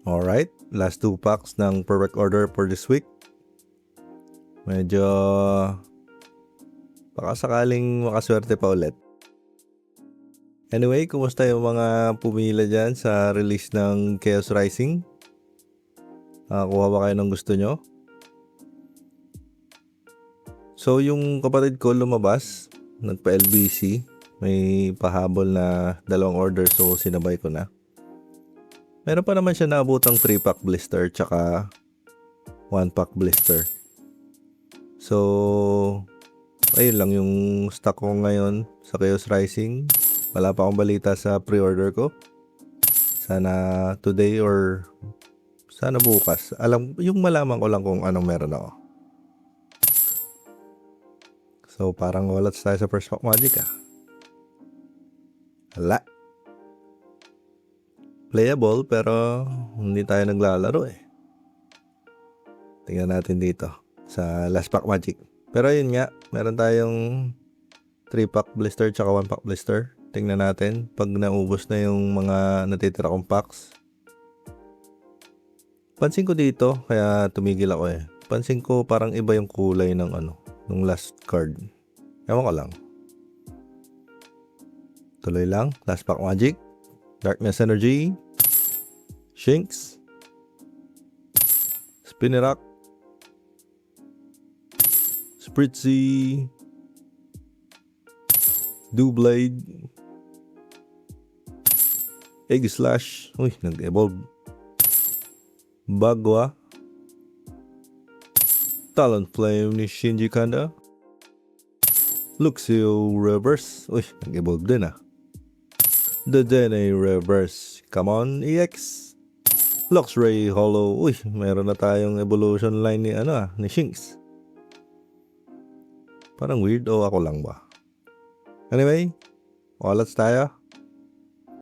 Alright, last 2 packs ng perfect order for this week. Medyo baka sakaling makaswerte pa ulit. Anyway, kumusta yung mga pumila dyan sa release ng Chaos Rising? Kuha ba kayo ng gusto nyo? So yung kapatid ko lumabas, nagpa-LBC. May pahabol na 2 order, so sinabay ko na. Meron pa naman siya naabutang 3-pack blister tsaka 1-pack blister. So, ayun lang yung stock ko ngayon sa Chaos Rising. Wala pa akong balita sa pre-order ko. Sana today or sana bukas. Yung malaman ko lang kung anong meron ako. So, parang walats tayo sa first pack magic Hala. Playable pero hindi tayo naglalaro Tingnan natin dito sa last pack magic. Pero yun nga, meron tayong 3-pack blister tsaka 1-pack blister. Tingnan natin pag naubos na yung mga natitira kong packs. Pansin ko dito, kaya tumigil ako Pansin ko parang iba yung kulay ng nung last card. Ewan ko lang. Tuloy lang, last pack magic. Darkness Energy, Shinx, Spinarak, Spritzy, Doublade, Egg Slash, nag-evolve, Bagwa, Talonflame ni Shinji Kanda, Luxio Reverse, nag-evolve din Dedenne Reverse, come on EX, Luxray Hollow, meron na tayong evolution line ni Shinx. Parang weird o ako lang ba? Anyway, walats tayo.